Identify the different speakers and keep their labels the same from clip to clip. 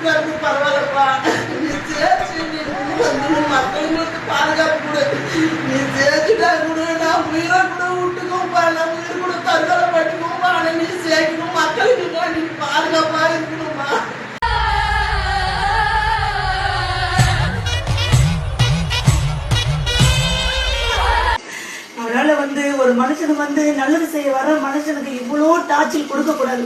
Speaker 1: வீட்டுக்காரருக்கு பரவாயில்லப்பா, நீ சேர்த்து நீ வந்து மக்களுக்கு பாதுகாப்பு கொடு, நீ சேர்த்துட்டா கூட நான் உயிரை கூட விட்டுக்கோப்பா, நான் உயிர் கூட தற்கொலை பண்ணிக்கோப்பா, ஆனா நீ சேர்க்கணும், மக்களுக்கு நீ பாதுகாப்பா இருக்கணும்ப்பா.
Speaker 2: அதனால ஒரு மனுஷனுக்கு நல்லது செய்ய வர மனுஷனுக்கு இவ்வளோ டார்ச்சல் கொடுக்க கூடாது.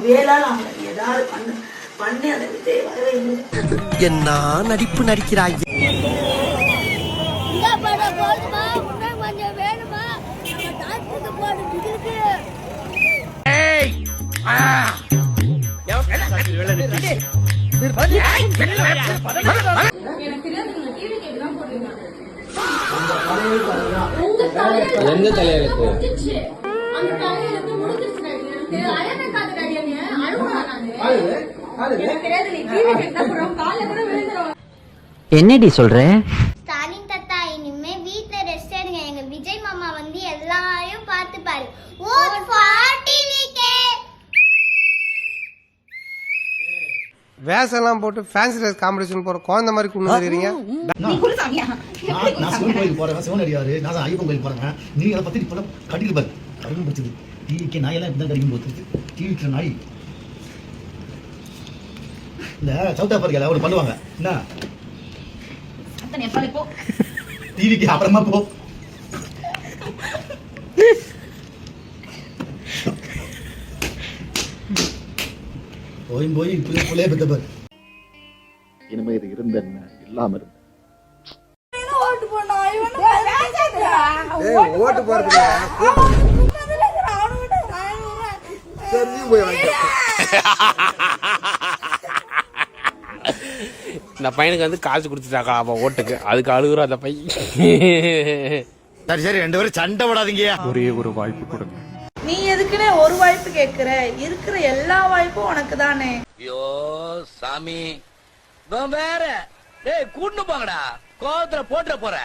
Speaker 2: வேளால ஏதாவது பண்ணி அதை விட்டு வரவே இல்லை.
Speaker 3: என்ன நடிப்பு நடிக்கிறாங்க.
Speaker 4: எந்த தலையெழுத்து?
Speaker 3: என்னடி சொல்ற?
Speaker 5: ஸ்டாலின் தாத்தா, இனிமே வீட்ல ரெஸ்ட் எடுங்க. எங்க விஜய் மாமா எல்லாரையும் பார்த்துப்பாரு.
Speaker 6: வேஷம்லாம் போட்டு ஃபேன்சி ட்ரெஸ் காம்படிஷன் போற குழந்தை மாதிரி கொண்டு வந்துறீங்க.
Speaker 7: நான் சிவன் கோயிலுக்கு போறேன், சிவன் அடியாரு, நான் ஐயப்பன் கோயிலுக்கு போறேன். நீ அதை பத்தி இப்ப கட்டிட்டு பாரு, கரும்பு படிச்சது டிவிக்கு நாயெல்லாம் இப்படிதான் கடிக்கும் போது டிவிக்கு நாய் இந்த சவுத் ஆப்பிரிக்கால அவரு பண்ணுவாங்க. என்ன டிவிக்கு அப்புறமா போ. போய் போய் பிள்ளைய பெத்த பாரு.
Speaker 8: இனிமே இது இருந்த இல்லாம இருந்த
Speaker 2: ஓட்டு போடணும்.
Speaker 6: ஓட்டு போறது
Speaker 4: இந்த பையனுக்கு காசு கொடுத்துட்டாக்கா அவன் ஓட்டுக்கு, அதுக்கு அழுகுற அந்த பையன்.
Speaker 7: சரி சரி, ரெண்டு பேரும் சண்டை விடாதீங்க.
Speaker 8: ஒரே ஒரு வாய்ப்பு கொடுங்க.
Speaker 2: நீ எதுக்குன்னே ஒரு வாய்ப்பு கேட்கிற? இருக்கிற எல்லா வாய்ப்பும் உனக்கு தானே.
Speaker 3: ஐயோ சாமி வேற கூட்டு போங்கடா, கோவத்துல போட்டுற போற.